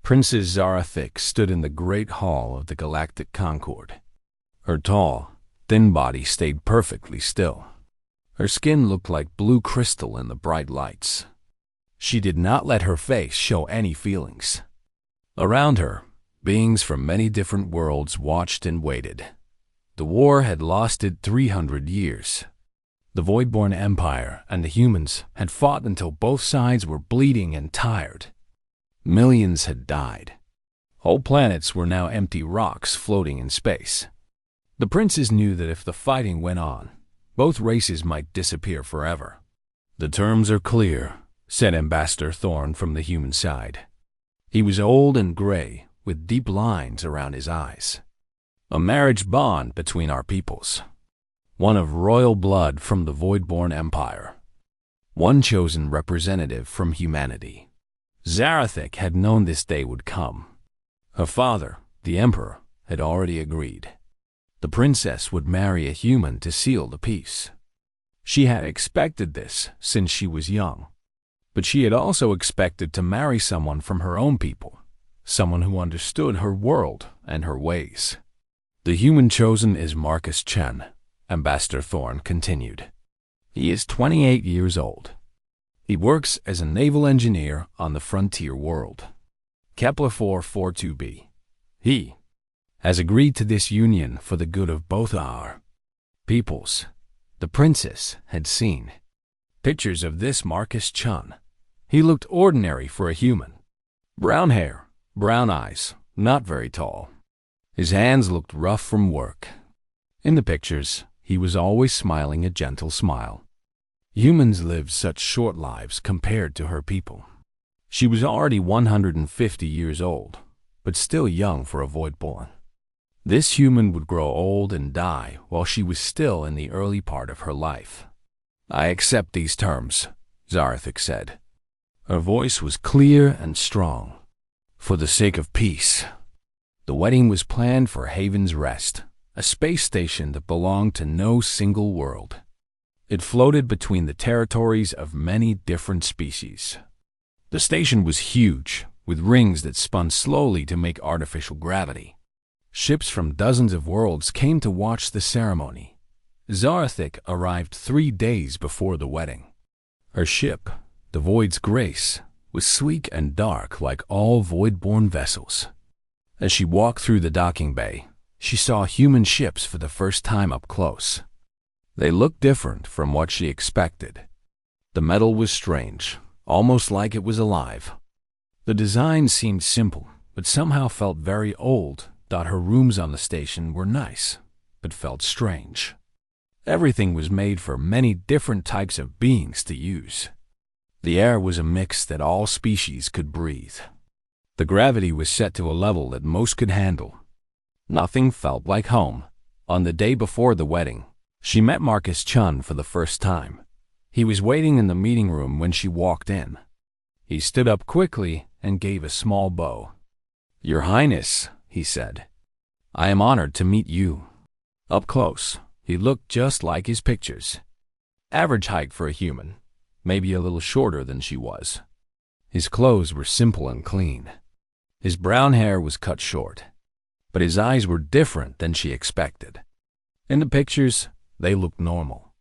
Princess Zarathik stood in the great hall of the Galactic Concord. Her tall, thin body stayed perfectly still. Her skin looked like blue crystal in the bright lights. She did not let her face show any feelings. Around her, beings from many different worlds watched and waited. The war had lasted 300 years. The Voidborn Empire and the humans had fought until both sides were bleeding and tired. Millions had died. Whole planets were now empty rocks floating in space. The princes knew that if the fighting went on, both races might disappear forever. "The terms are clear," said Ambassador Thorn from the human side. He was old and gray, with deep lines around his eyes. "A marriage bond between our peoples. One of royal blood from the Voidborn Empire. One chosen representative from humanity." Zarathik had known this day would come. Her father, the Emperor, had already agreed. The princess would marry a human to seal the peace. She had expected this since she was young, but she had also expected to marry someone from her own people, someone who understood her world and her ways. "The human chosen is Marcus Chen," Ambassador Thorn continued. "He is 28 years old. He works as a naval engineer on the frontier world, Kepler 442b. He has agreed to this union for the good of both our peoples." The princess had seen pictures of this Marcus Chen. He looked ordinary for a human. Brown hair, brown eyes, not very tall. His hands looked rough from work. In the pictures, he was always smiling a gentle smile. Humans lived such short lives compared to her people. She was already 150 years old, but still young for a Voidborn. This human would grow old and die while she was still in the early part of her life. "I accept these terms," Zarathik said. Her voice was clear and strong. "For the sake of peace." The wedding was planned for Haven's Rest, a space station that belonged to no single world. It floated between the territories of many different species. The station was huge, with rings that spun slowly to make artificial gravity. Ships from dozens of worlds came to watch the ceremony. Zarathik arrived 3 days before the wedding. Her ship, the Void's Grace, was sleek and dark like all Voidborn vessels. As she walked through the docking bay, she saw human ships for the first time up close. They looked different from what she expected. The metal was strange, almost like it was alive. The design seemed simple, but somehow felt very old. Her rooms on the station were nice, but felt strange. Everything was made for many different types of beings to use. The air was a mix that all species could breathe. The gravity was set to a level that most could handle. Nothing felt like home. On the day before the wedding, she met Marcus Chen for the first time. He was waiting in the meeting room when she walked in. He stood up quickly and gave a small bow. "Your Highness," he said, "I am honored to meet you." Up close, he looked just like his pictures. Average height for a human, maybe a little shorter than she was. His clothes were simple and clean. His brown hair was cut short, but his eyes were different than she expected. In the pictures, they looked normal.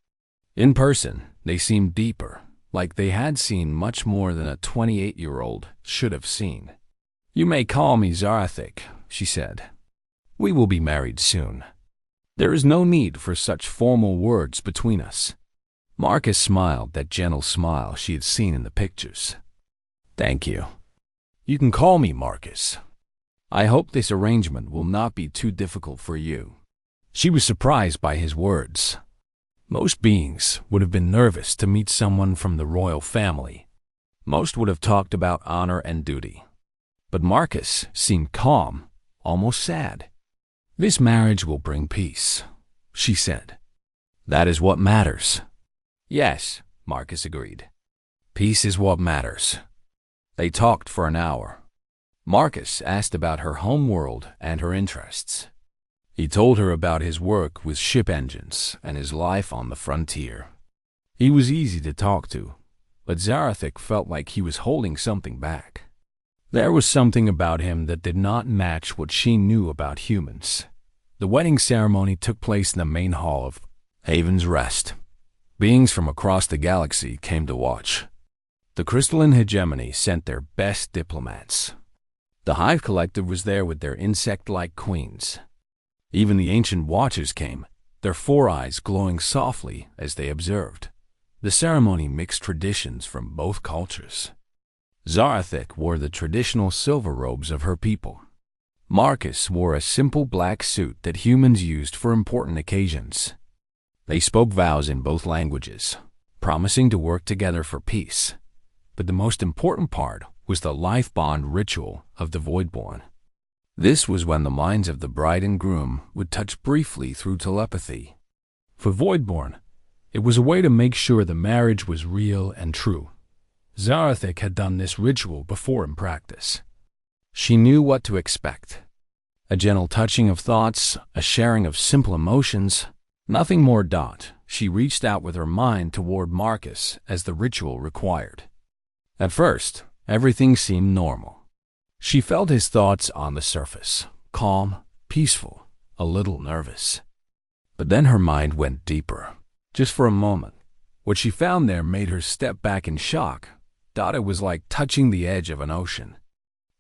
In person, they seemed deeper, like they had seen much more than a 28-year-old should have seen. "You may call me Zarathik," she said. "We will be married soon. There is no need for such formal words between us." Marcus smiled that gentle smile she had seen in the pictures. "Thank you. You can call me Marcus. I hope this arrangement will not be too difficult for you." She was surprised by his words. Most beings would have been nervous to meet someone from the royal family. Most would have talked about honor and duty. But Marcus seemed calm, almost sad. "This marriage will bring peace," she said. "That is what matters." "Yes," Marcus agreed. "Peace is what matters." They talked for an hour. Marcus asked about her home world and her interests. He told her about his work with ship engines and his life on the frontier. He was easy to talk to, but Zarathik felt like he was holding something back. There was something about him that did not match what she knew about humans. The wedding ceremony took place in the main hall of Haven's Rest. Beings from across the galaxy came to watch. The crystalline hegemony sent their best diplomats. The Hive Collective was there with their insect-like queens. Even the ancient watchers came, their four eyes glowing softly as they observed. The ceremony mixed traditions from both cultures. Zarathic wore the traditional silver robes of her people. Marcus wore a simple black suit that humans used for important occasions. They spoke vows in both languages, promising to work together for peace. But the most important part was the life bond ritual of the Voidborn. This was when the minds of the bride and groom would touch briefly through telepathy. For Voidborn, it was a way to make sure the marriage was real and true. Zarathic had done this ritual before in practice. She knew what to expect. A gentle touching of thoughts, a sharing of simple emotions, nothing more. She reached out with her mind toward Marcus as the ritual required. At first, everything seemed normal. She felt his thoughts on the surface, calm, peaceful, a little nervous. But then her mind went deeper, just for a moment. What she found there made her step back in shock. It was like touching the edge of an ocean.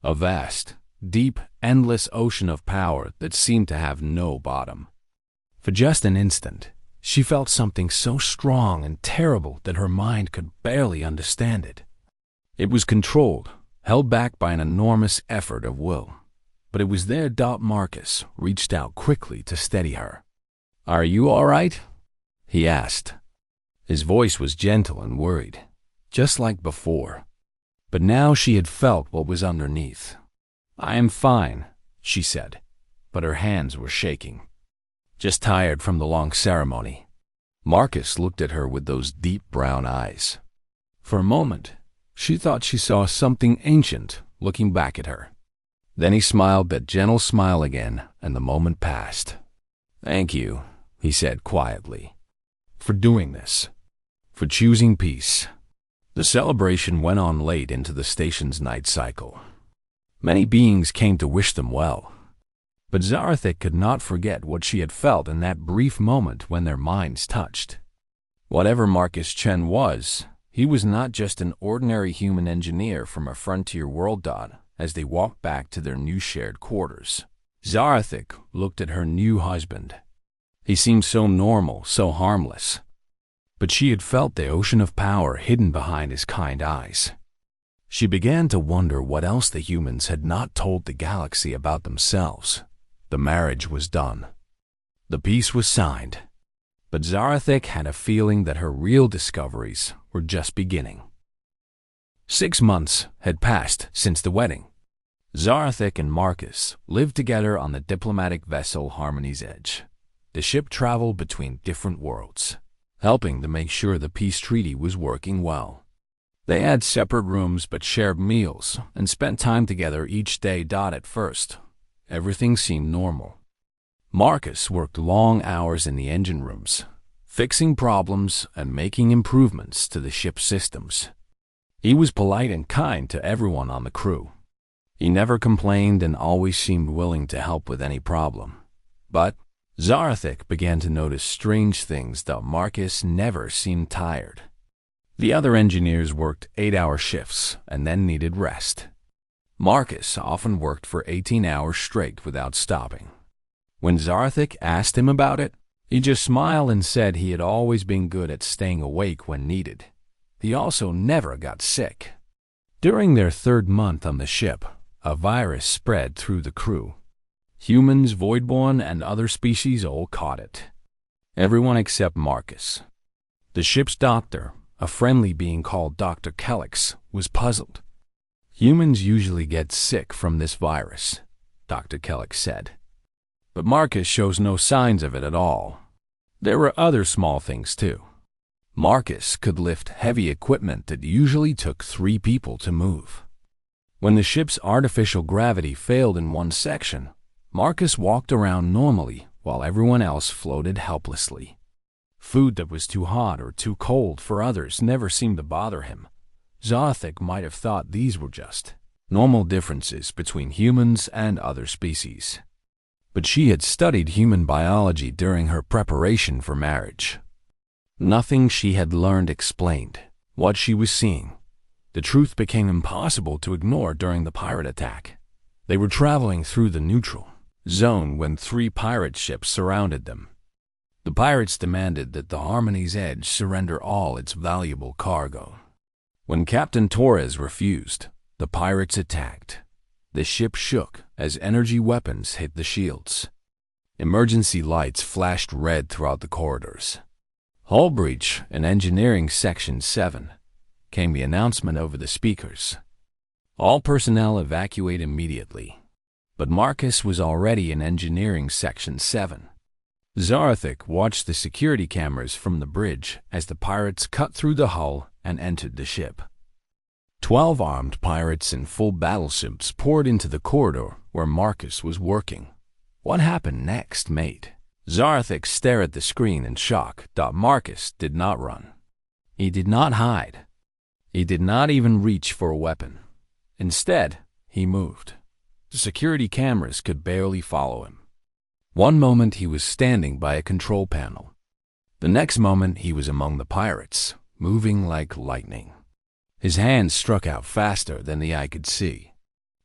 A vast, deep, endless ocean of power that seemed to have no bottom. For just an instant, she felt something so strong and terrible that her mind could barely understand it. It was controlled, held back by an enormous effort of will. But it was there Marcus reached out quickly to steady her. "Are you all right?" he asked. His voice was gentle and worried, just like before. But now she had felt what was underneath. "I am fine," she said, but her hands were shaking. "Just tired from the long ceremony." Marcus looked at her with those deep brown eyes. For a moment, she thought she saw something ancient looking back at her. Then he smiled that gentle smile again, and the moment passed. "Thank you," he said quietly, "for doing this, for choosing peace." The celebration went on late into the station's night cycle. Many beings came to wish them well. But Zarathic could not forget what she had felt in that brief moment when their minds touched. Whatever Marcus Chen was, he was not just an ordinary human engineer from a frontier world. As they walked back to their new shared quarters, Zarathic looked at her new husband. He seemed so normal, so harmless. But she had felt the ocean of power hidden behind his kind eyes. She began to wonder what else the humans had not told the galaxy about themselves. The marriage was done. The peace was signed. But Zarathic had a feeling that her real discoveries were just beginning. 6 months had passed since the wedding. Zarathic and Marcus lived together on the diplomatic vessel Harmony's Edge. The ship traveled between different worlds, helping to make sure the peace treaty was working well. They had separate rooms but shared meals and spent time together each day. At first, everything seemed normal. Marcus worked long hours in the engine rooms, fixing problems and making improvements to the ship's systems. He was polite and kind to everyone on the crew. He never complained and always seemed willing to help with any problem. But Zarathic began to notice strange things. Marcus never seemed tired. The other engineers worked 8-hour shifts and then needed rest. Marcus often worked for 18 hours straight without stopping. When Zarathic asked him about it, he just smiled and said he had always been good at staying awake when needed. He also never got sick. During their 3rd month on the ship, a virus spread through the crew. Humans, Voidborn, and other species all caught it. Everyone except Marcus. The ship's doctor, a friendly being called Dr. Kellex, was puzzled. "Humans usually get sick from this virus," Dr. Kellex said. But Marcus shows no signs of it at all. There were other small things too. Marcus could lift heavy equipment that usually took 3 people to move. When the ship's artificial gravity failed in one section, Marcus walked around normally while everyone else floated helplessly. Food that was too hot or too cold for others never seemed to bother him. Zarathic might have thought these were just normal differences between humans and other species. But she had studied human biology during her preparation for marriage. Nothing she had learned explained what she was seeing. The truth became impossible to ignore during the pirate attack. They were traveling through the neutral zone when 3 pirate ships surrounded them. The pirates demanded that the Harmony's Edge surrender all its valuable cargo. When Captain Torres refused, the pirates attacked. The ship shook as energy weapons hit the shields. Emergency lights flashed red throughout the corridors. Hull breach in Engineering Section 7, came the announcement over the speakers. All personnel evacuate immediately. But Marcus was already in Engineering Section 7. Zarathik watched the security cameras from the bridge as the pirates cut through the hull and entered the ship. 12 armed pirates in full battleships poured into the corridor where Marcus was working. What happened next, mate? Zarathik stared at the screen in shock. Marcus did not run. He did not hide. He did not even reach for a weapon. Instead, he moved. The security cameras could barely follow him. One moment he was standing by a control panel. The next moment he was among the pirates, moving like lightning. His hands struck out faster than the eye could see.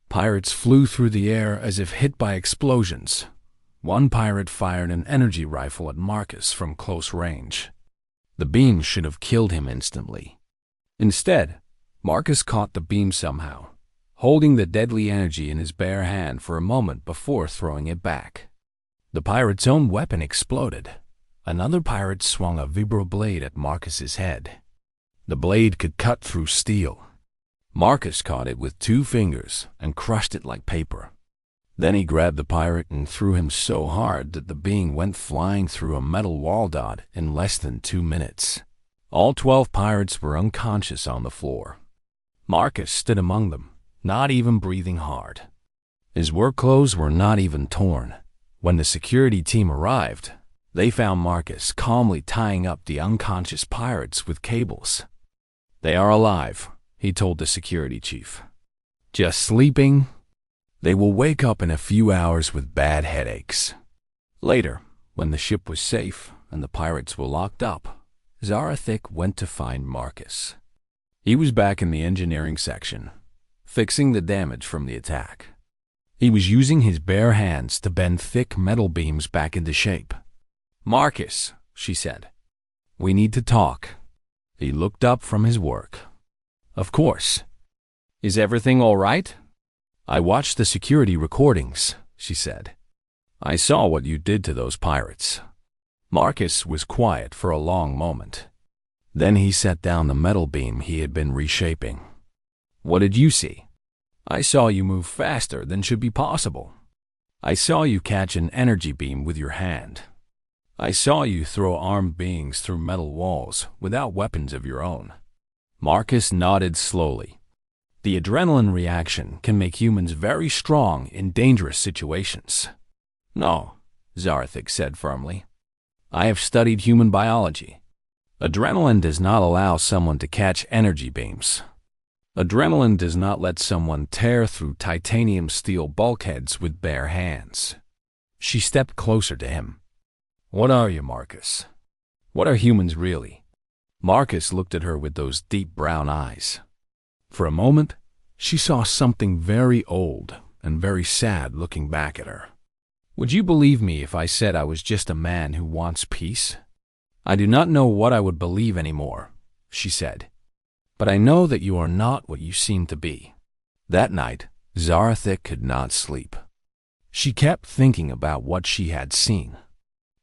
Pirates flew through the air as if hit by explosions. One pirate fired an energy rifle at Marcus from close range. The beam should have killed him instantly. Instead, Marcus caught the beam somehow, holding the deadly energy in his bare hand for a moment before throwing it back. The pirate's own weapon exploded. Another pirate swung a vibroblade at Marcus's head. The blade could cut through steel. Marcus caught it with 2 fingers and crushed it like paper. Then he grabbed the pirate and threw him so hard that the being went flying through a metal wall dot in less than 2 minutes. All 12 pirates were unconscious on the floor. Marcus stood among them, not even breathing hard. His work clothes were not even torn. When the security team arrived, they found Marcus calmly tying up the unconscious pirates with cables. "They are alive," he told the security chief. "Just sleeping. They will wake up in a few hours with bad headaches." Later, when the ship was safe and the pirates were locked up, Zarathik went to find Marcus. He was back in the engineering section, fixing the damage from the attack. He was using his bare hands to bend thick metal beams back into shape. "Marcus," she said, "we need to talk." He looked up from his work. "Of course. Is everything all right?" "I watched the security recordings," she said. "I saw what you did to those pirates." Marcus was quiet for a long moment. Then he set down the metal beam he had been reshaping. "What did you see?" "I saw you move faster than should be possible. I saw you catch an energy beam with your hand. I saw you throw armed beings through metal walls without weapons of your own." Marcus nodded slowly. The adrenaline reaction can make humans very strong in dangerous situations. "No," Zarathik said firmly. "I have studied human biology. Adrenaline does not allow someone to catch energy beams. Adrenaline does not let someone tear through titanium steel bulkheads with bare hands." She stepped closer to him. "What are you, Marcus? What are humans really?" Marcus looked at her with those deep brown eyes. For a moment, she saw something very old and very sad looking back at her. "Would you believe me if I said I was just a man who wants peace?" "I do not know what I would believe anymore," she said. "But I know that you are not what you seem to be." That night, Zarathik could not sleep. She kept thinking about what she had seen.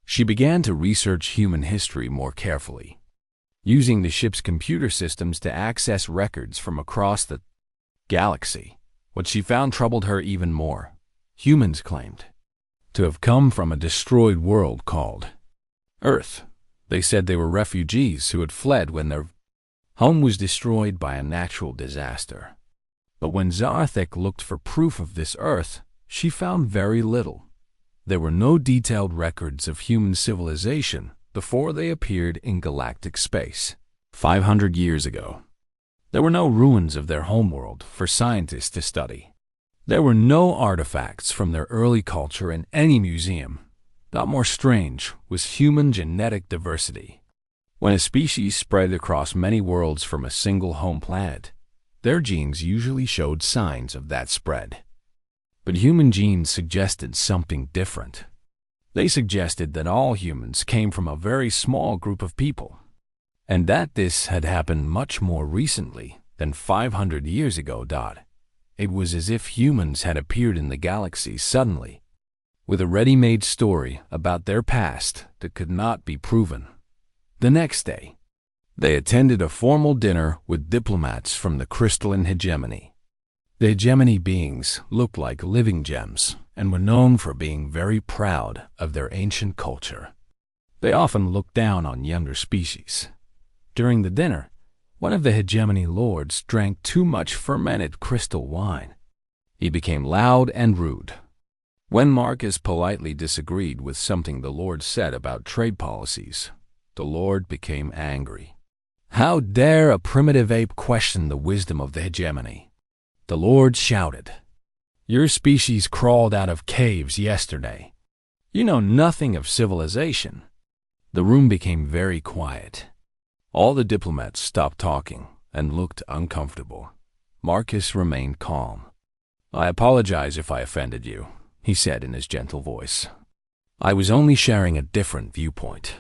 She began to research human history more carefully, using the ship's computer systems to access records from across the galaxy. What she found troubled her even more. Humans claimed to have come from a destroyed world called Earth. They said they were refugees who had fled when their home was destroyed by a natural disaster. But when Zarathik looked for proof of this Earth, she found very little. There were no detailed records of human civilization before they appeared in galactic space 500 years ago. There were no ruins of their homeworld for scientists to study. There were no artifacts from their early culture in any museum. Not more strange was human genetic diversity. When a species spread across many worlds from a single home planet, their genes usually showed signs of that spread. But human genes suggested something different. They suggested that all humans came from a very small group of people, and that this had happened much more recently than 500 years ago. It was as if humans had appeared in the galaxy suddenly, with a ready-made story about their past that could not be proven. The next day, they attended a formal dinner with diplomats from the crystalline hegemony. The hegemony beings looked like living gems and were known for being very proud of their ancient culture. They often looked down on younger species. During the dinner, one of the hegemony lords drank too much fermented crystal wine. He became loud and rude. When Marcus politely disagreed with something the lord said about trade policies, the lord became angry. How dare a primitive ape question the wisdom of the hegemony? The lord shouted. Your species crawled out of caves yesterday. You know nothing of civilization. The room became very quiet. All the diplomats stopped talking and looked uncomfortable. Marcus remained calm. I apologize if I offended you, he said in his gentle voice. I was only sharing a different viewpoint.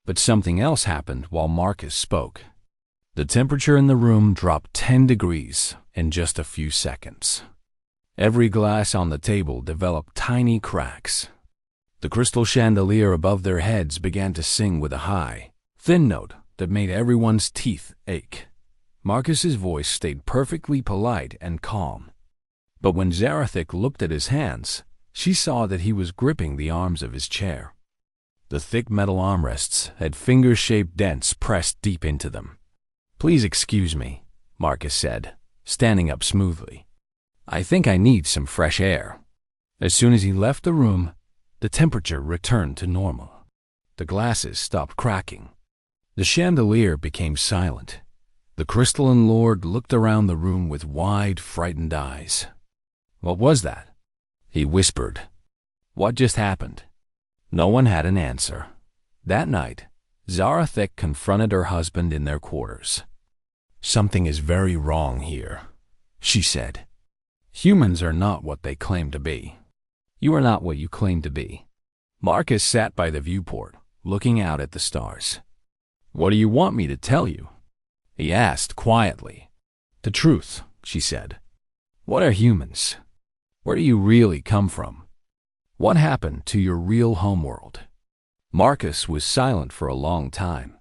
But something else happened while Marcus spoke. The temperature in the room dropped 10 degrees in just a few seconds. Every glass on the table developed tiny cracks. The crystal chandelier above their heads began to sing with a high, thin note that made everyone's teeth ache. Marcus's voice stayed perfectly polite and calm. But when Zarathik looked at his hands, she saw that he was gripping the arms of his chair. The thick metal armrests had finger-shaped dents pressed deep into them. Please excuse me, Marcus said, standing up smoothly. I think I need some fresh air. As soon as he left the room, the temperature returned to normal. The glasses stopped cracking. The chandelier became silent. The crystalline lord looked around the room with wide, frightened eyes. What was that? He whispered. What just happened? No one had an answer. That night, Zarathik confronted her husband in their quarters. Something is very wrong here, she said. Humans are not what they claim to be. You are not what you claim to be. Marcus sat by the viewport, looking out at the stars. What do you want me to tell you? He asked quietly. The truth, she said. What are humans? Where do you really come from? What happened to your real homeworld? Marcus was silent for a long time.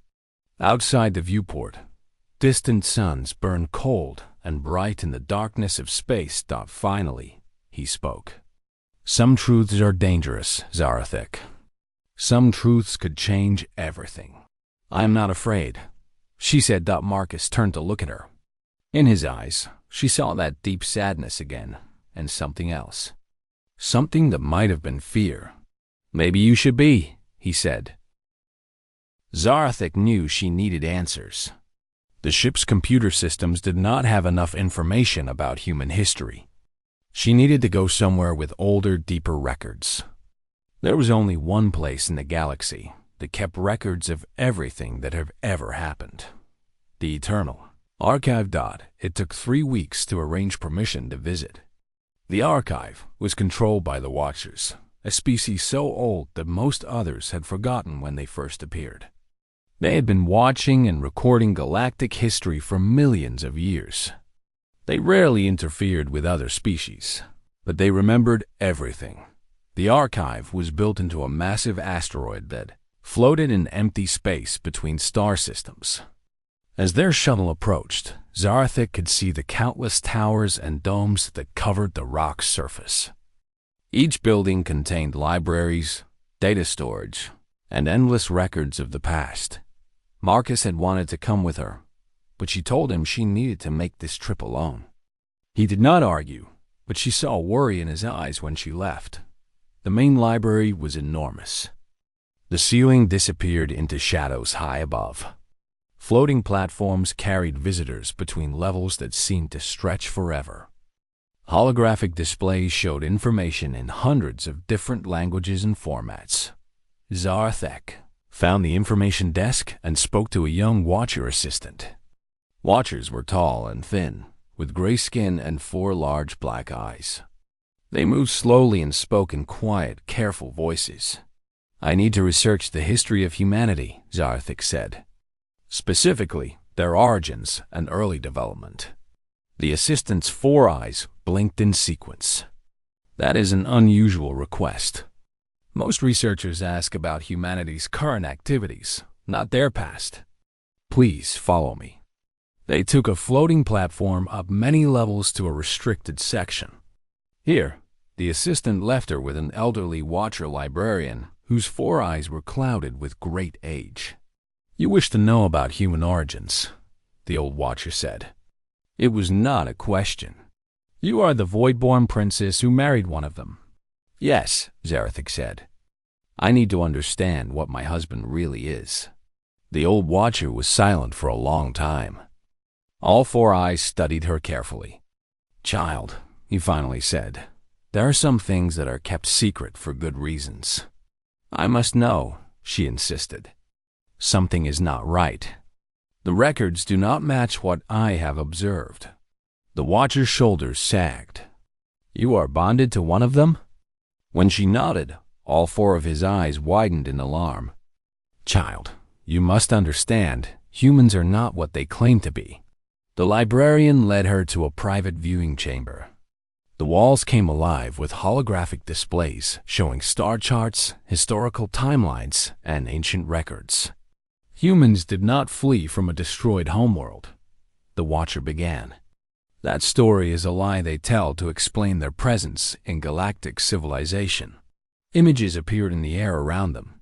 Outside the viewport, distant suns burned cold and bright in the darkness of space. Finally, he spoke. Some truths are dangerous, Zarathik. Some truths could change everything. I am not afraid, she said. Marcus turned to look at her. In his eyes, she saw that deep sadness again, and something else. Something that might have been fear. Maybe you should be, he said. Zarathik knew she needed answers. The ship's computer systems did not have enough information about human history. She needed to go somewhere with older, deeper records. There was only one place in the galaxy that kept records of everything that had ever happened. The Eternal Archive. It took 3 weeks to arrange permission to visit. The archive was controlled by the Watchers, a species so old that most others had forgotten when they first appeared. They had been watching and recording galactic history for millions of years. They rarely interfered with other species, but they remembered everything. The archive was built into a massive asteroid that floated in empty space between star systems. As their shuttle approached, Zarathik could see the countless towers and domes that covered the rock's surface. Each building contained libraries, data storage, and endless records of the past. Marcus had wanted to come with her, but she told him she needed to make this trip alone. He did not argue, but she saw worry in his eyes when she left. The main library was enormous. The ceiling disappeared into shadows high above. Floating platforms carried visitors between levels that seemed to stretch forever. Holographic displays showed information in hundreds of different languages and formats. Zarthek found the information desk and spoke to a young watcher assistant. Watchers were tall and thin, with gray skin and 4 large black eyes. They moved slowly and spoke in quiet, careful voices. "I need to research the history of humanity," Zarthek said. "Specifically, their origins and early development." The assistant's 4 eyes blinked in sequence. "That is an unusual request. Most researchers ask about humanity's current activities, not their past. Please follow me." They took a floating platform up many levels to a restricted section. Here, the assistant left her with an elderly watcher librarian whose 4 eyes were clouded with great age. "You wish to know about human origins," the old watcher said. It was not a question. "You are the void-born princess who married one of them." "Yes," Zarethik said. "I need to understand what my husband really is." The old watcher was silent for a long time. All 4 eyes studied her carefully. "Child," he finally said, "there are some things that are kept secret for good reasons." "I must know," she insisted. "Something is not right. The records do not match what I have observed." The watcher's shoulders sagged. "You are bonded to one of them?" When she nodded, all 4 of his eyes widened in alarm. "Child, you must understand, humans are not what they claim to be." The librarian led her to a private viewing chamber. The walls came alive with holographic displays showing star charts, historical timelines, and ancient records. Humans did not flee from a destroyed homeworld. The watcher began. That story is a lie they tell to explain their presence in galactic civilization. Images appeared in the air around them.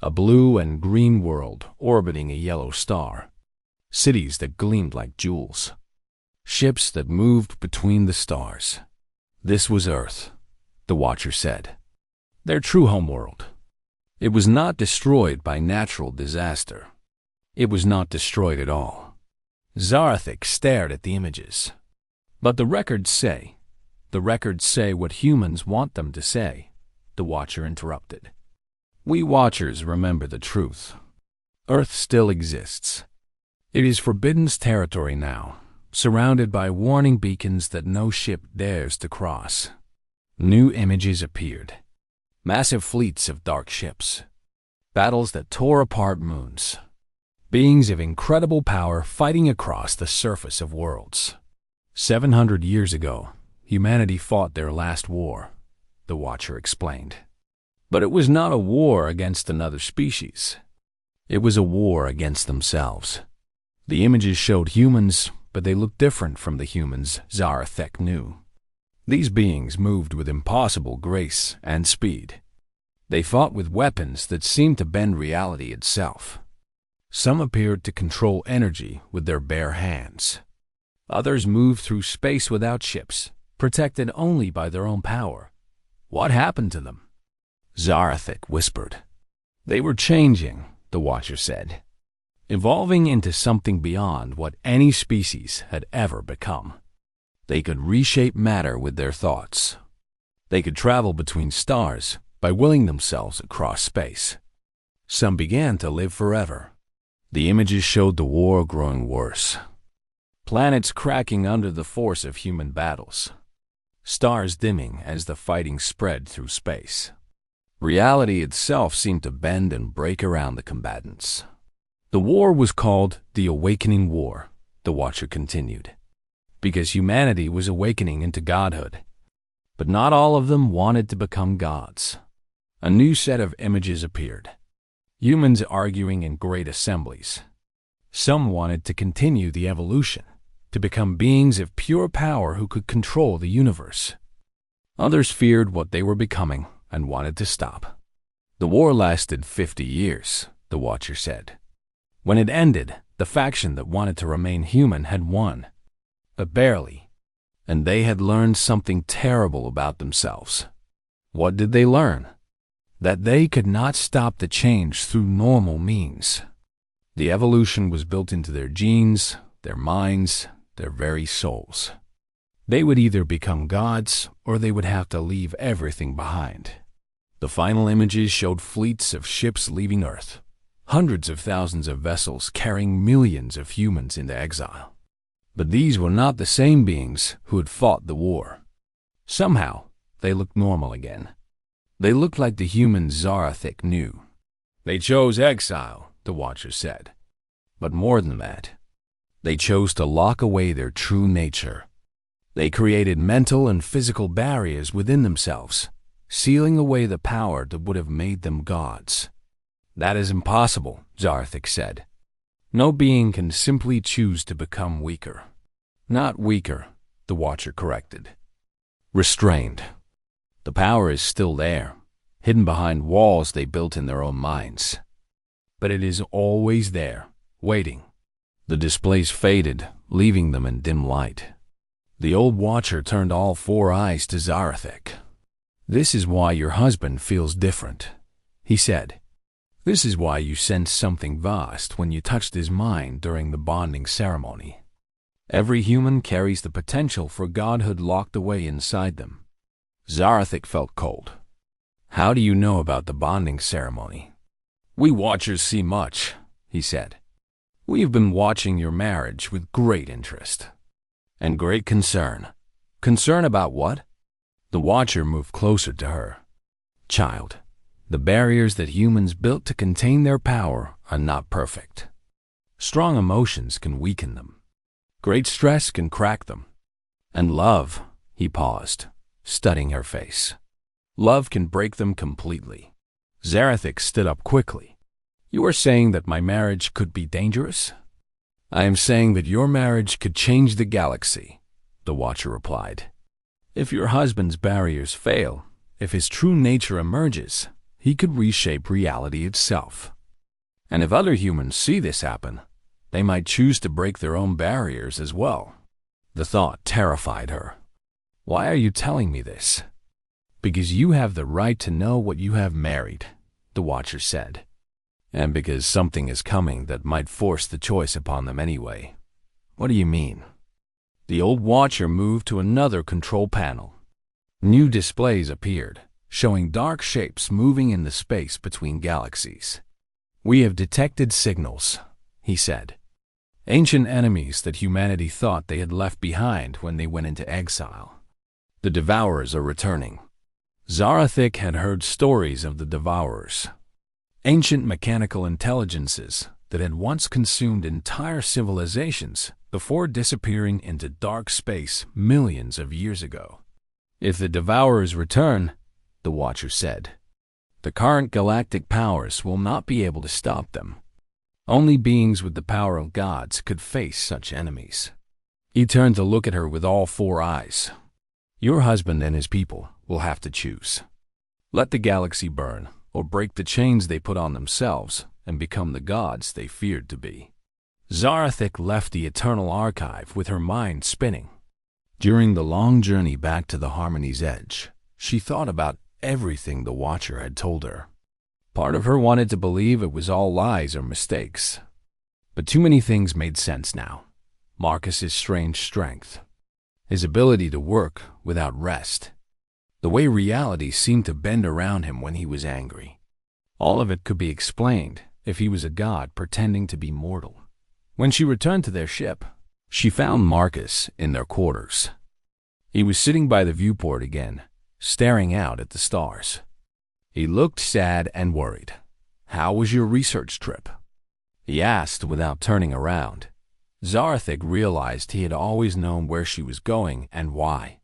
A blue and green world orbiting a yellow star. Cities that gleamed like jewels. Ships that moved between the stars. This was Earth, the watcher said. Their true homeworld. It was not destroyed by natural disaster. It was not destroyed at all. Zarethik stared at the images. "But the records say what humans want them to say," the watcher interrupted. "We watchers remember the truth. Earth still exists. It is forbidden's territory now, surrounded by warning beacons that no ship dares to cross." New images appeared. Massive fleets of dark ships. Battles that tore apart moons. Beings of incredible power fighting across the surface of worlds. 700 years ago, humanity fought their last war, the watcher explained. But it was not a war against another species. It was a war against themselves. The images showed humans, but they looked different from the humans Zarethek knew. These beings moved with impossible grace and speed. They fought with weapons that seemed to bend reality itself. Some appeared to control energy with their bare hands. Others moved through space without ships, protected only by their own power. What happened to them? Zarethik whispered. They were changing, the watcher said, evolving into something beyond what any species had ever become. They could reshape matter with their thoughts. They could travel between stars by willing themselves across space. Some began to live forever. The images showed the war growing worse. Planets cracking under the force of human battles. Stars dimming as the fighting spread through space. Reality itself seemed to bend and break around the combatants. The war was called the Awakening War, the watcher continued, because humanity was awakening into godhood. But not all of them wanted to become gods. A new set of images appeared. Humans arguing in great assemblies. Some wanted to continue the evolution, to become beings of pure power who could control the universe. Others feared what they were becoming and wanted to stop. The war lasted 50 years, the watcher said. When it ended, the faction that wanted to remain human had won, but barely, and they had learned something terrible about themselves. What did they learn? That they could not stop the change through normal means. The evolution was built into their genes, their minds, their very souls. They would either become gods or they would have to leave everything behind. The final images showed fleets of ships leaving Earth, hundreds of thousands of vessels carrying millions of humans into exile. But these were not the same beings who had fought the war. Somehow, they looked normal again. They looked like the humans Zarathic knew. They chose exile, the Watcher said. But more than that, they chose to lock away their true nature. They created mental and physical barriers within themselves, sealing away the power that would have made them gods. That is impossible, Zarathic said. No being can simply choose to become weaker. Not weaker, the Watcher corrected. Restrained. The power is still there, hidden behind walls they built in their own minds. But it is always there, waiting. The displays faded, leaving them in dim light. The old Watcher turned all four eyes to Zarathic. "This is why your husband feels different," he said. "This is why you sensed something vast when you touched his mind during the bonding ceremony. Every human carries the potential for godhood locked away inside them." Zarathic felt cold. "How do you know about the bonding ceremony?" "We Watchers see much," he said. "We have been watching your marriage with great interest." "And great concern." "Concern about what?" The Watcher moved closer to her. "Child, the barriers that humans built to contain their power are not perfect. Strong emotions can weaken them. Great stress can crack them. And love," he paused, studying her face. "Love can break them completely." Zarathic stood up quickly. "You are saying that my marriage could be dangerous?" "I am saying that your marriage could change the galaxy," the Watcher replied. "If your husband's barriers fail, if his true nature emerges, he could reshape reality itself. And if other humans see this happen, they might choose to break their own barriers as well." The thought terrified her. "Why are you telling me this?" "Because you have the right to know what you have married," the Watcher said. "And because something is coming that might force the choice upon them anyway." "What do you mean?" The old Watcher moved to another control panel. New displays appeared, showing dark shapes moving in the space between galaxies. "We have detected signals," he said. "Ancient enemies that humanity thought they had left behind when they went into exile. The Devourers are returning." Zarathic had heard stories of the Devourers. Ancient mechanical intelligences that had once consumed entire civilizations before disappearing into dark space millions of years ago. "If the Devourers return," the Watcher said, "the current galactic powers will not be able to stop them. Only beings with the power of gods could face such enemies." He turned to look at her with all four eyes. "Your husband and his people will have to choose. Let the galaxy burn, or break the chains they put on themselves and become the gods they feared to be." Zarathic left the Eternal Archive with her mind spinning. During the long journey back to the Harmony's edge, she thought about everything the Watcher had told her. Part of her wanted to believe it was all lies or mistakes. But too many things made sense now. Marcus's strange strength, his ability to work without rest, the way reality seemed to bend around him when he was angry. All of it could be explained if he was a god pretending to be mortal. When she returned to their ship, she found Marcus in their quarters. He was sitting by the viewport again, staring out at the stars. He looked sad and worried. "How was your research trip?" he asked without turning around. Zarathic realized he had always known where she was going and why.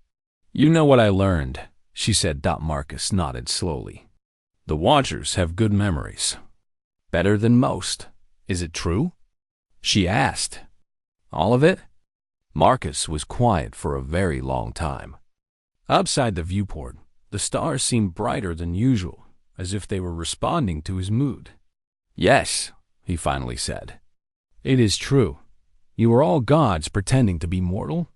"You know what I learned," she said. Marcus nodded slowly. "The Watchers have good memories. Better than most. Is it true?" she asked. "All of it?" Marcus was quiet for a very long time. Outside the viewport, the stars seemed brighter than usual, as if they were responding to his mood. "Yes," he finally said. "It is true. You are all gods pretending to be mortal?"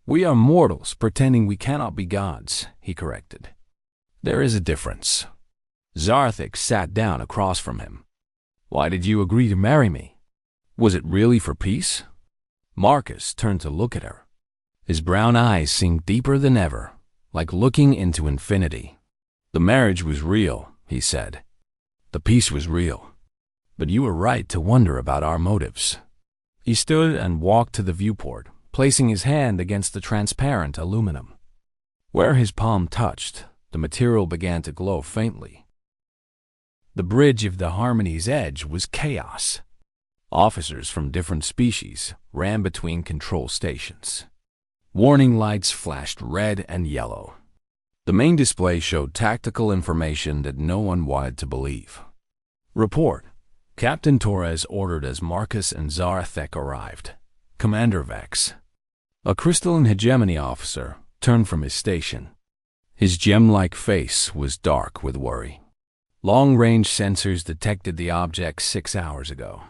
"We are mortals pretending we cannot be gods," he corrected. "There is a difference." Zarathic sat down across from him. "Why did you agree to marry me?" Was it really for peace? Marcus turned to look at her. His brown eyes seemed deeper than ever, like looking into infinity. The marriage was real, he said. The peace was real. But you were right to wonder about our motives. He stood and walked to the viewport, placing his hand against the transparent aluminum. Where his palm touched, the material began to glow faintly. The bridge of the Harmony's edge was chaos. Officers from different species ran between control stations. Warning lights flashed red and yellow. The main display showed tactical information that no one wanted to believe. Report. Captain Torres ordered as Marcus and Zarathek arrived. Commander Vex. A crystalline hegemony officer turned from his station. His gem-like face was dark with worry. Long-range sensors detected the object 6 hours ago.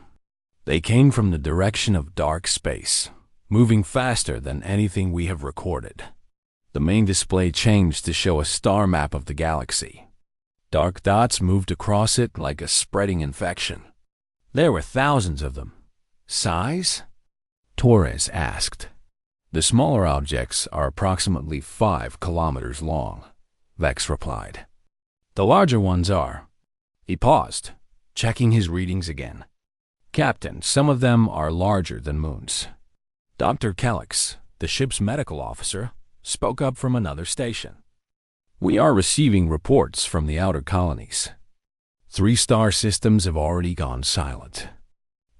They came from the direction of dark space, moving faster than anything we have recorded. The main display changed to show a star map of the galaxy. Dark dots moved across it like a spreading infection. There were thousands of them. Size? Torres asked. The smaller objects are approximately 5 kilometers long, Vex replied. The larger ones are. He paused, checking his readings again. Captain, some of them are larger than moons. Dr. Kellex, the ship's medical officer, spoke up from another station. We are receiving reports from the outer colonies. 3 star systems have already gone silent.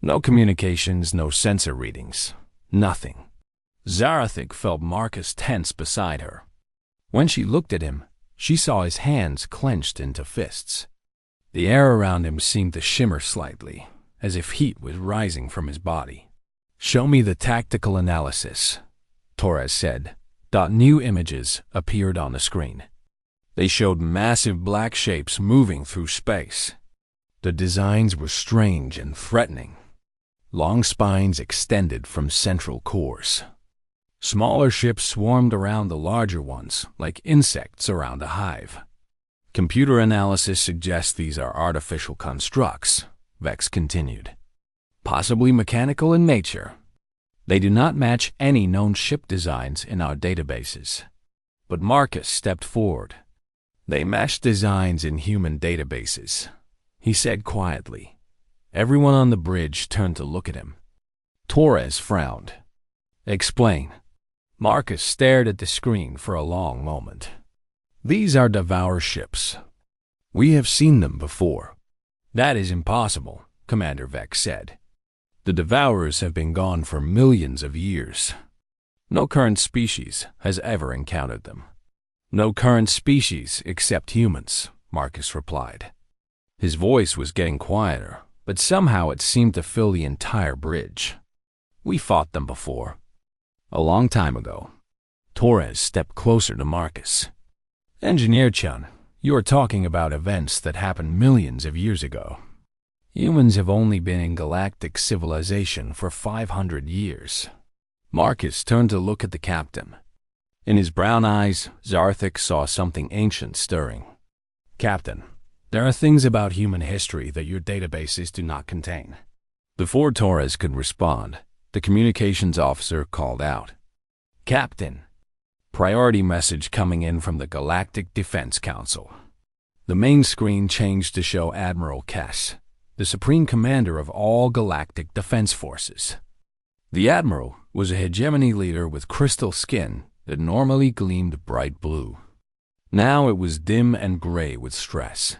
No communications, no sensor readings. Nothing. Zarathik felt Marcus tense beside her. When she looked at him, she saw his hands clenched into fists. The air around him seemed to shimmer slightly, as if heat was rising from his body. Show me the tactical analysis, Torres said. New images appeared on the screen. They showed massive black shapes moving through space. The designs were strange and threatening. Long spines extended from central cores. Smaller ships swarmed around the larger ones, like insects around a hive. Computer analysis suggests these are artificial constructs, Vex continued. Possibly mechanical in nature. They do not match any known ship designs in our databases. But Marcus stepped forward. They match designs in human databases, he said quietly. Everyone on the bridge turned to look at him. Torres frowned. Explain. Marcus stared at the screen for a long moment. These are Devour ships. We have seen them before. That is impossible, Commander Vex said. The Devourers have been gone for millions of years. No current species has ever encountered them. No current species except humans, Marcus replied. His voice was getting quieter, but somehow it seemed to fill the entire bridge. We fought them before. A long time ago. Torres stepped closer to Marcus. Engineer Chun, you are talking about events that happened millions of years ago. Humans have only been in galactic civilization for 500 years. Marcus turned to look at the captain. In his brown eyes, Zarthik saw something ancient stirring. Captain, there are things about human history that your databases do not contain. Before Torres could respond, the communications officer called out. Captain, priority message coming in from the Galactic Defense Council. The main screen changed to show Admiral Kess, the supreme commander of all galactic defense forces. The Admiral was a hegemony leader with crystal skin that normally gleamed bright blue. Now it was dim and gray with stress.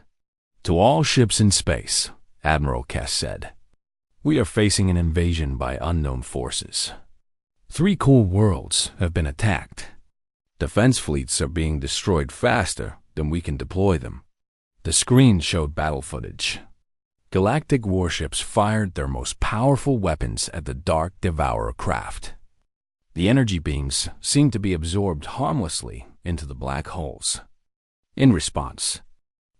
To all ships in space, Admiral Kess said, we are facing an invasion by unknown forces. 3 cool worlds have been attacked. Defense fleets are being destroyed faster than we can deploy them. The screen showed battle footage. Galactic warships fired their most powerful weapons at the Dark Devourer craft. The energy beams seemed to be absorbed harmlessly into the black holes. In response,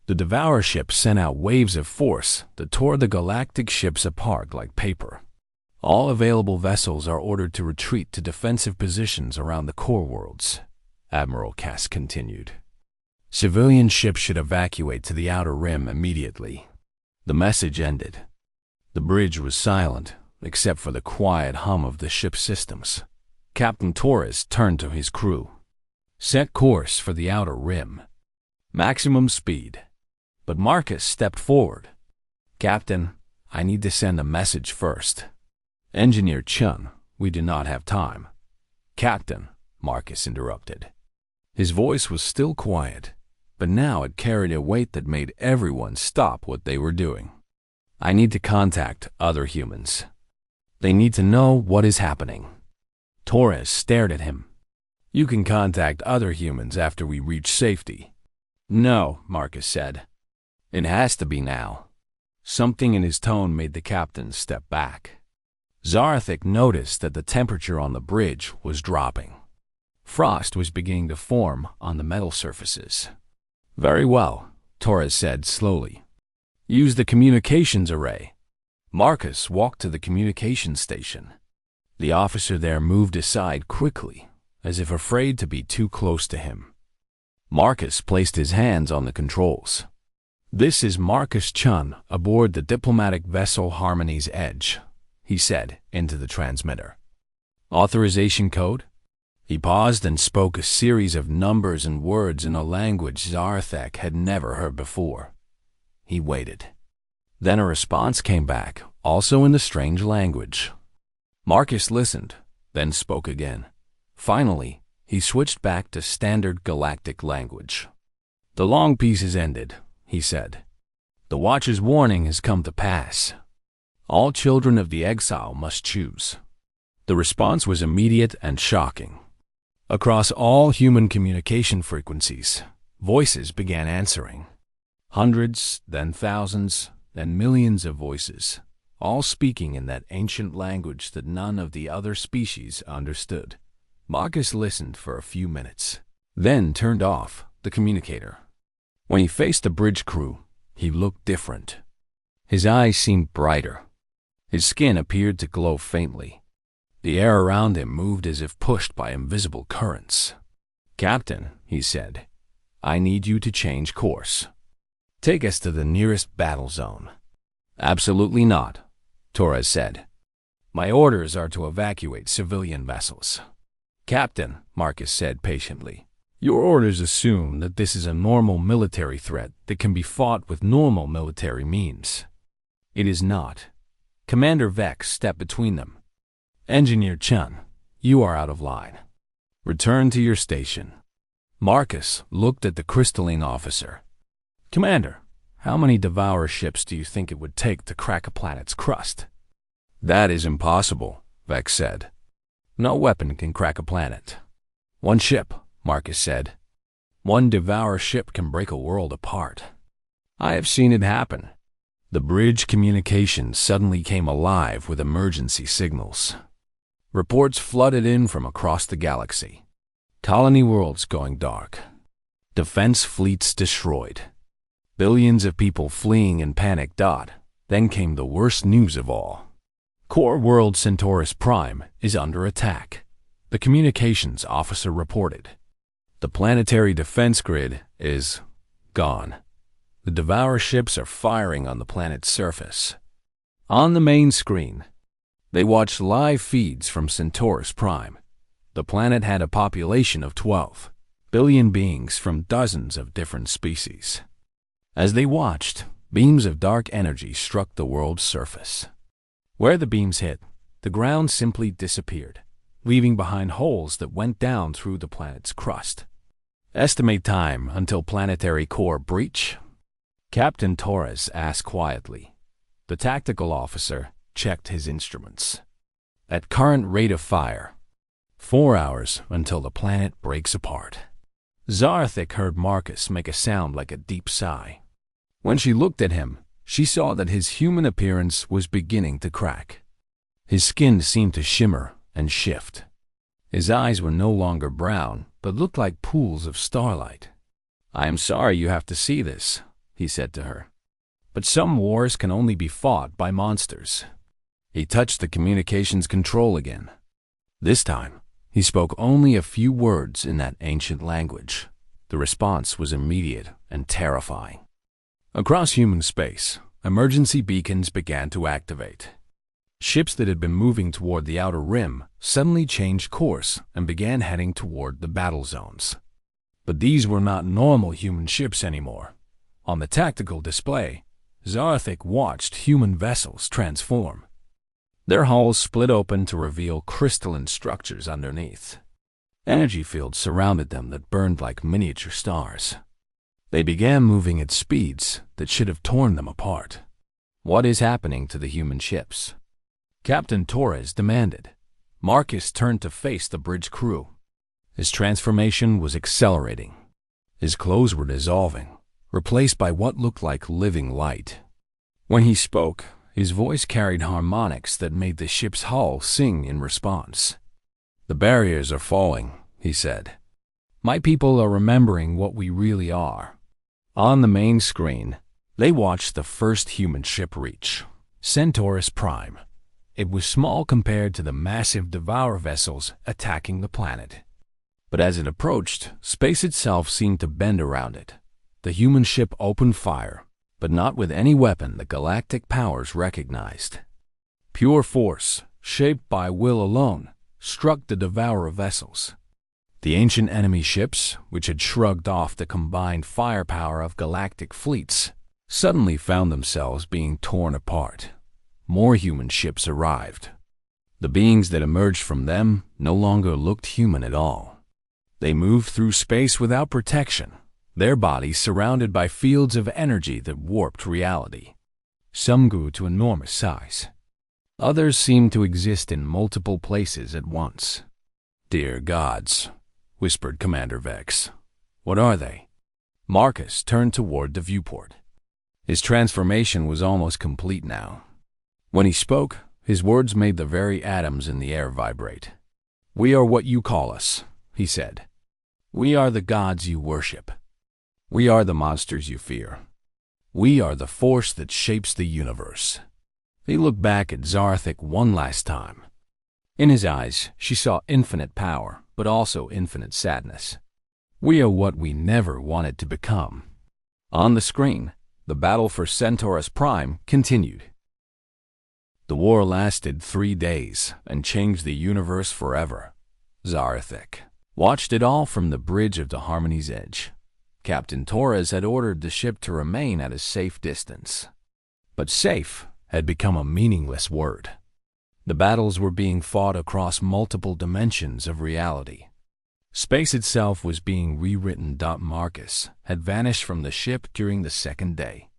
the Devourer ships sent out waves of force that tore the galactic ships apart like paper. All available vessels are ordered to retreat to defensive positions around the core worlds, Admiral Cass continued. Civilian ships should evacuate to the outer rim immediately. The message ended. The bridge was silent, except for the quiet hum of the ship's systems. Captain Torres turned to his crew. Set course for the outer rim. Maximum speed. But Marcus stepped forward. Captain, I need to send a message first. Engineer Chun, we do not have time. Captain, Marcus interrupted. His voice was still quiet, but now it carried a weight that made everyone stop what they were doing. I need to contact other humans. They need to know what is happening. Torres stared at him. You can contact other humans after we reach safety. No, Marcus said. It has to be now. Something in his tone made the captain step back. Zarthik noticed that the temperature on the bridge was dropping. Frost was beginning to form on the metal surfaces. Very well, Torres said slowly. Use the communications array. Marcus walked to the communications station. The officer there moved aside quickly, as if afraid to be too close to him. Marcus placed his hands on the controls. This is Marcus Chun aboard the diplomatic vessel Harmony's Edge, he said into the transmitter. Authorization code? He paused and spoke a series of numbers and words in a language Zarthek had never heard before. He waited. Then a response came back, also in the strange language. Marcus listened, then spoke again. Finally, he switched back to standard galactic language. The long peace is ended, he said. The Watcher's warning has come to pass. All children of the exile must choose. The response was immediate and shocking. Across all human communication frequencies, voices began answering. Hundreds, then thousands, then millions of voices, all speaking in that ancient language that none of the other species understood. Marcus listened for a few minutes, then turned off the communicator. When he faced the bridge crew, he looked different. His eyes seemed brighter. His skin appeared to glow faintly. The air around him moved as if pushed by invisible currents. Captain, he said, I need you to change course. Take us to the nearest battle zone. Absolutely not, Torres said. My orders are to evacuate civilian vessels. Captain, Marcus said patiently, your orders assume that this is a normal military threat that can be fought with normal military means. It is not. Commander Vex stepped between them. Engineer Chun, you are out of line. Return to your station. Marcus looked at the crystalline officer. Commander, how many Devourer ships do you think it would take to crack a planet's crust? That is impossible, Vex said. No weapon can crack a planet. One ship, Marcus said. One Devourer ship can break a world apart. I have seen it happen. The bridge communications suddenly came alive with emergency signals. Reports flooded in from across the galaxy. Colony worlds going dark. Defense fleets destroyed. Billions of people fleeing in panic. Then came the worst news of all. Core world Centaurus Prime is under attack, the communications officer reported. The planetary defense grid is gone. The Devourer ships are firing on the planet's surface. On the main screen, they watched live feeds from Centaurus Prime. The planet had a population of 12 billion beings from dozens of different species. As they watched, beams of dark energy struck the world's surface. Where the beams hit, the ground simply disappeared, leaving behind holes that went down through the planet's crust. Estimate time until planetary core breach? Captain Torres asked quietly. The tactical officer checked his instruments. At current rate of fire, 4 hours until the planet breaks apart. Zarthik heard Marcus make a sound like a deep sigh. When she looked at him, she saw that his human appearance was beginning to crack. His skin seemed to shimmer and shift. His eyes were no longer brown, but looked like pools of starlight. I am sorry you have to see this, he said to her. But some wars can only be fought by monsters. He touched the communications control again. This time, he spoke only a few words in that ancient language. The response was immediate and terrifying. Across human space, emergency beacons began to activate. Ships that had been moving toward the outer rim suddenly changed course and began heading toward the battle zones. But these were not normal human ships anymore. On the tactical display, Zarthik watched human vessels transform. Their hulls split open to reveal crystalline structures underneath. Energy fields surrounded them that burned like miniature stars. They began moving at speeds that should have torn them apart. "What is happening to the human ships?" Captain Torres demanded. Marcus turned to face the bridge crew. His transformation was accelerating. His clothes were dissolving, replaced by what looked like living light. When he spoke, his voice carried harmonics that made the ship's hull sing in response. "The barriers are falling," he said. "My people are remembering what we really are." On the main screen, they watched the first human ship reach, Centaurus Prime. It was small compared to the massive Devourer vessels attacking the planet. But as it approached, space itself seemed to bend around it. The human ship opened fire, but not with any weapon the galactic powers recognized. Pure force, shaped by will alone, struck the Devourer vessels. The ancient enemy ships, which had shrugged off the combined firepower of galactic fleets, suddenly found themselves being torn apart. More human ships arrived. The beings that emerged from them no longer looked human at all. They moved through space without protection, their bodies surrounded by fields of energy that warped reality. Some grew to enormous size. Others seemed to exist in multiple places at once. "Dear gods," whispered Commander Vex. "What are they?" Marcus turned toward the viewport. His transformation was almost complete now. When he spoke, his words made the very atoms in the air vibrate. "We are what you call us," he said. "We are the gods you worship. We are the monsters you fear. We are the force that shapes the universe." He looked back at Zarthik one last time. In his eyes, she saw infinite power, but also infinite sadness. "We are what we never wanted to become." On the screen, the battle for Centaurus Prime continued. The war lasted 3 days and changed the universe forever. Zarthik watched it all from the bridge of the Harmony's edge. Captain Torres had ordered the ship to remain at a safe distance. But safe had become a meaningless word. The battles were being fought across multiple dimensions of reality. Space itself was being rewritten. Marcus had vanished from the ship during the second day.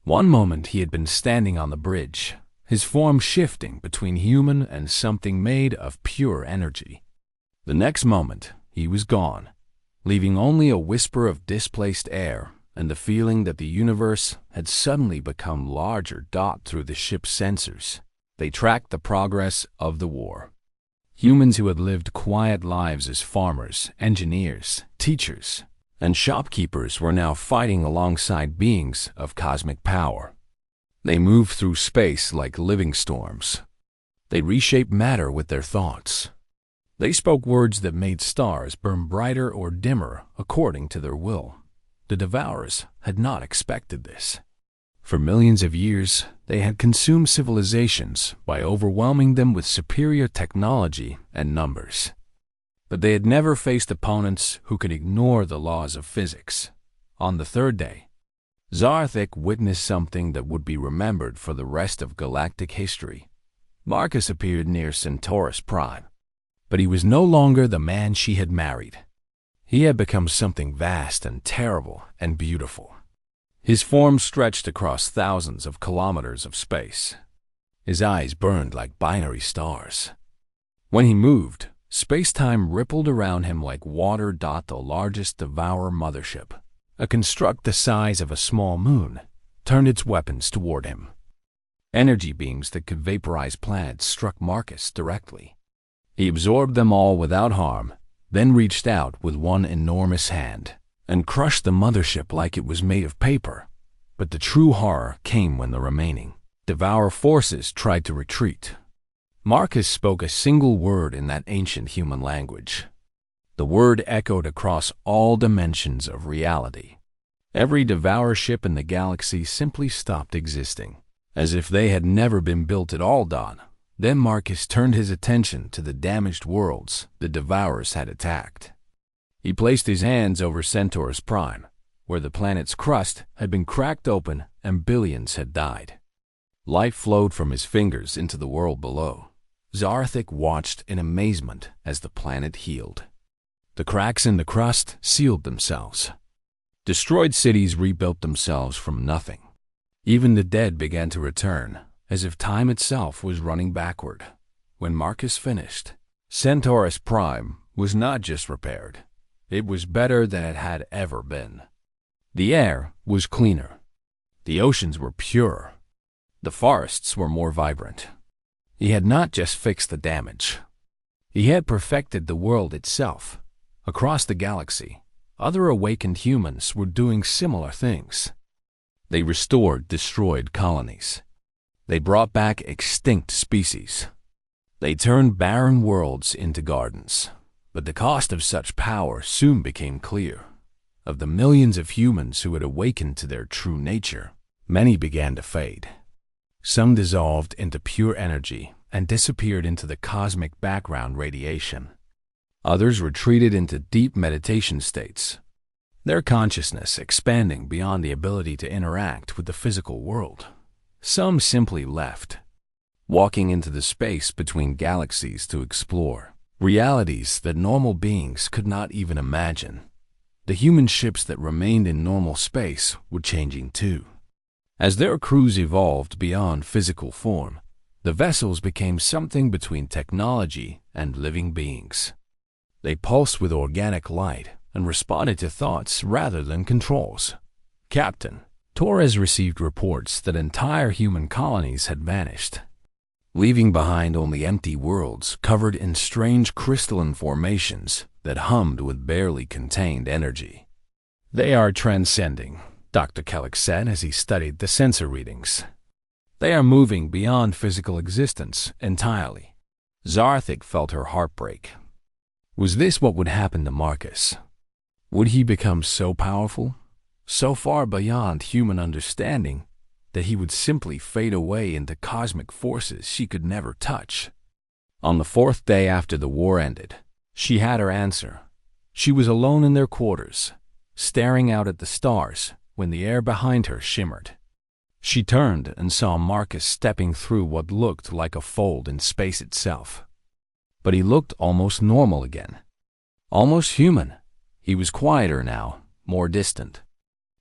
One moment he had been standing on the bridge, his form shifting between human and something made of pure energy. The next moment, he was gone, leaving only a whisper of displaced air and the feeling that the universe had suddenly become larger. Through the ship's sensors, they tracked the progress of the war. Humans who had lived quiet lives as farmers, engineers, teachers, and shopkeepers were now fighting alongside beings of cosmic power. They moved through space like living storms. They reshaped matter with their thoughts. They spoke words that made stars burn brighter or dimmer according to their will. The Devourers had not expected this. For millions of years, they had consumed civilizations by overwhelming them with superior technology and numbers. But they had never faced opponents who could ignore the laws of physics. On the third day, Zarthik witnessed something that would be remembered for the rest of galactic history. Marcus appeared near Centaurus Prime, but he was no longer the man she had married. He had become something vast and terrible and beautiful. His form stretched across thousands of kilometers of space. His eyes burned like binary stars. When he moved, space-time rippled around him like water. The largest Devourer mothership, a construct the size of a small moon, turned its weapons toward him. Energy beams that could vaporize planets struck Marcus directly. He absorbed them all without harm, then reached out with one enormous hand and crushed the mothership like it was made of paper. But the true horror came when the remaining Devourer forces tried to retreat. Marcus spoke a single word in that ancient human language. The word echoed across all dimensions of reality. Every Devourer ship in the galaxy simply stopped existing, as if they had never been built at all. Then Marcus turned his attention to the damaged worlds the Devourers had attacked. He placed his hands over Centaurus Prime, where the planet's crust had been cracked open and billions had died. Light flowed from his fingers into the world below. Zarthik watched in amazement as the planet healed. The cracks in the crust sealed themselves. Destroyed cities rebuilt themselves from nothing. Even the dead began to return, as if time itself was running backward. When Marcus finished, Centaurus Prime was not just repaired. It was better than it had ever been. The air was cleaner. The oceans were purer. The forests were more vibrant. He had not just fixed the damage. He had perfected the world itself. Across the galaxy, other awakened humans were doing similar things. They restored destroyed colonies. They brought back extinct species. They turned barren worlds into gardens. But the cost of such power soon became clear. Of the millions of humans who had awakened to their true nature, many began to fade. Some dissolved into pure energy and disappeared into the cosmic background radiation. Others retreated into deep meditation states, their consciousness expanding beyond the ability to interact with the physical world. Some simply left, walking into the space between galaxies to explore realities that normal beings could not even imagine. The human ships that remained in normal space were changing too. As their crews evolved beyond physical form, the vessels became something between technology and living beings. They pulsed with organic light and responded to thoughts rather than controls. Captain, Torres received reports that entire human colonies had vanished, leaving behind only empty worlds covered in strange crystalline formations that hummed with barely contained energy. "They are transcending," Dr. Kellick said as he studied the sensor readings. "They are moving beyond physical existence entirely." Zarthik felt her heart break. Was this what would happen to Marcus? Would he become so powerful, so far beyond human understanding, that he would simply fade away into cosmic forces she could never touch? On the fourth day after the war ended, she had her answer. She was alone in their quarters, staring out at the stars when the air behind her shimmered. She turned and saw Marcus stepping through what looked like a fold in space itself. But he looked almost normal again. Almost human. He was quieter now, more distant.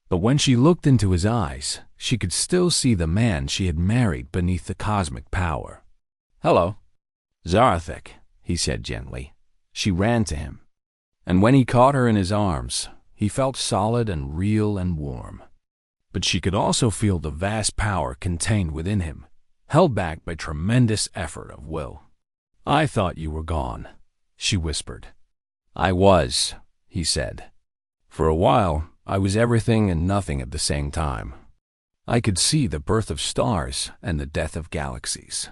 But when she looked into his eyes, she could still see the man she had married beneath the cosmic power. "Hello." "Zarthik," he said gently. She ran to him. And when he caught her in his arms, he felt solid and real and warm. But she could also feel the vast power contained within him, held back by tremendous effort of will. "I thought you were gone," she whispered. "I was," he said. "For a while, I was everything and nothing at the same time. I could see the birth of stars and the death of galaxies.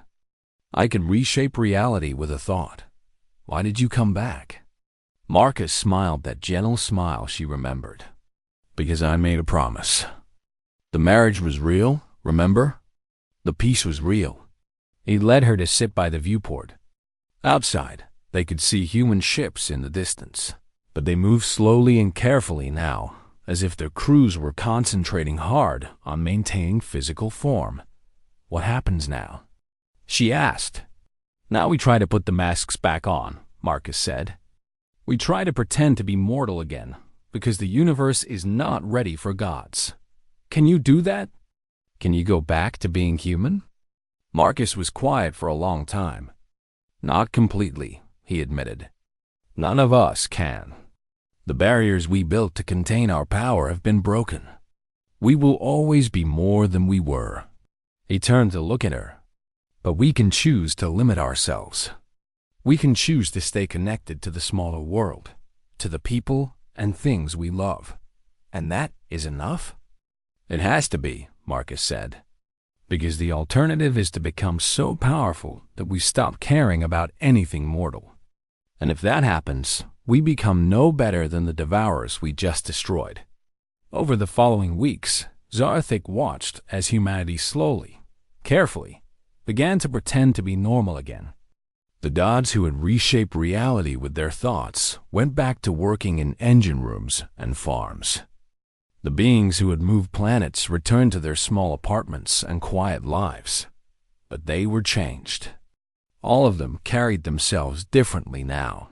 I could reshape reality with a thought. Why did you come back?" Marcus smiled that gentle smile she remembered. "Because I made a promise. The marriage was real, remember? The peace was real." He led her to sit by the viewport. Outside, they could see human ships in the distance, but they moved slowly and carefully now, as if their crews were concentrating hard on maintaining physical form. "What happens now?" she asked. "Now we try to put the masks back on," Marcus said. "We try to pretend to be mortal again, because the universe is not ready for gods. Can you do that? Can you go back to being human?" Marcus was quiet for a long time. "Not completely," he admitted. "None of us can. The barriers we built to contain our power have been broken. We will always be more than we were." He turned to look at her. "But we can choose to limit ourselves. We can choose to stay connected to the smaller world, to the people and things we love. And that is enough?" "It has to be," Marcus said. "Because the alternative is to become so powerful that we stop caring about anything mortal. And if that happens, we become no better than the Devourers we just destroyed." Over the following weeks, Zarthik watched as humanity slowly, carefully, began to pretend to be normal again. The gods who had reshaped reality with their thoughts went back to working in engine rooms and farms. The beings who had moved planets returned to their small apartments and quiet lives. But they were changed. All of them carried themselves differently now.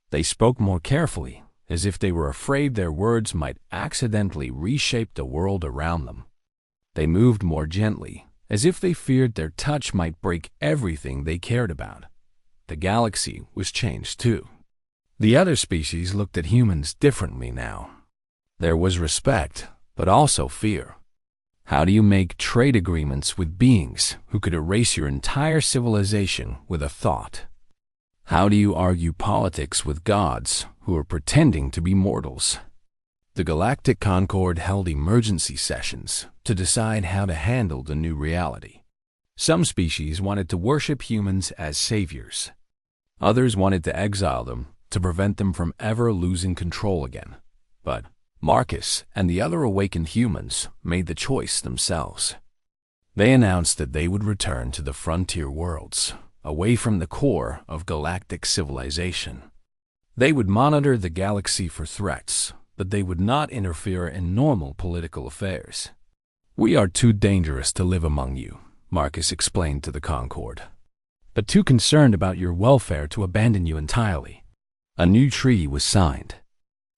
They spoke more carefully, as if they were afraid their words might accidentally reshape the world around them. They moved more gently, as if they feared their touch might break everything they cared about. The galaxy was changed too. The other species looked at humans differently now. There was respect, but also fear. How do you make trade agreements with beings who could erase your entire civilization with a thought? How do you argue politics with gods who are pretending to be mortals? The Galactic Concord held emergency sessions to decide how to handle the new reality. Some species wanted to worship humans as saviors. Others wanted to exile them to prevent them from ever losing control again. But Marcus and the other awakened humans made the choice themselves. They announced that they would return to the frontier worlds, away from the core of galactic civilization. They would monitor the galaxy for threats, but they would not interfere in normal political affairs. "We are too dangerous to live among you," Marcus explained to the Concord, "but too concerned about your welfare to abandon you entirely." A new treaty was signed.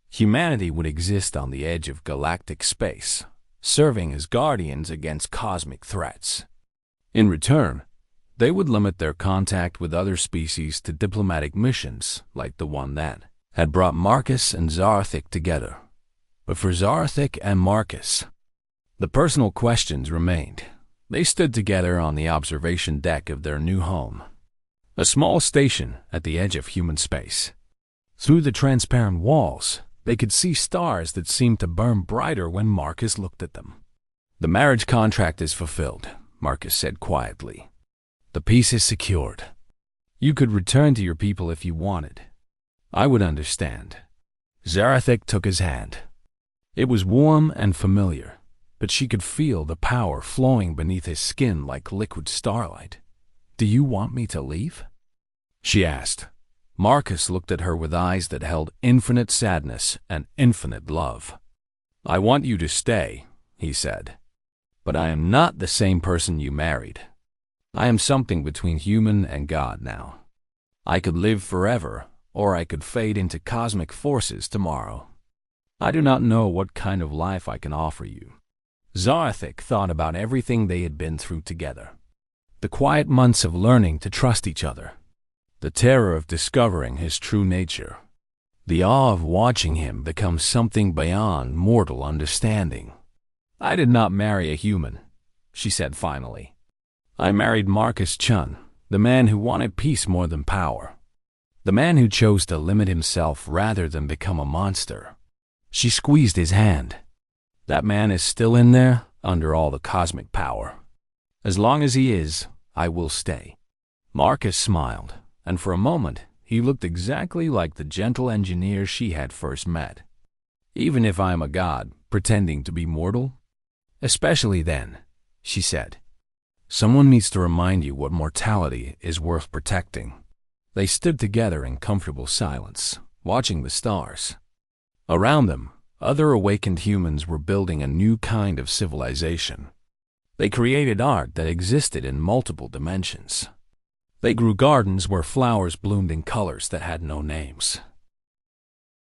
Humanity would exist on the edge of galactic space, serving as guardians against cosmic threats. In return, they would limit their contact with other species to diplomatic missions like the one that had brought Marcus and Zarathic together. But for Zarathic and Marcus, the personal questions remained. They stood together on the observation deck of their new home, a small station at the edge of human space. Through the transparent walls, they could see stars that seemed to burn brighter when Marcus looked at them. "The marriage contract is fulfilled," Marcus said quietly. "The peace is secured. You could return to your people if you wanted. I would understand." Zarathic took his hand. It was warm and familiar, but she could feel the power flowing beneath his skin like liquid starlight. "Do you want me to leave?" she asked. Marcus looked at her with eyes that held infinite sadness and infinite love. "I want you to stay," he said. "But I am not the same person you married. I am something between human and God now. I could live forever, or I could fade into cosmic forces tomorrow. I do not know what kind of life I can offer you." Zarathic thought about everything they had been through together. The quiet months of learning to trust each other. The terror of discovering his true nature. The awe of watching him become something beyond mortal understanding. "I did not marry a human," she said finally. "I married Marcus Chun, the man who wanted peace more than power. The man who chose to limit himself rather than become a monster." She squeezed his hand. "That man is still in there, under all the cosmic power. As long as he is, I will stay." Marcus smiled, and for a moment he looked exactly like the gentle engineer she had first met. "Even if I am a god, pretending to be mortal?" "Especially then," she said. "Someone needs to remind you what mortality is worth protecting." They stood together in comfortable silence, watching the stars. Around them, other awakened humans were building a new kind of civilization. They created art that existed in multiple dimensions. They grew gardens where flowers bloomed in colors that had no names.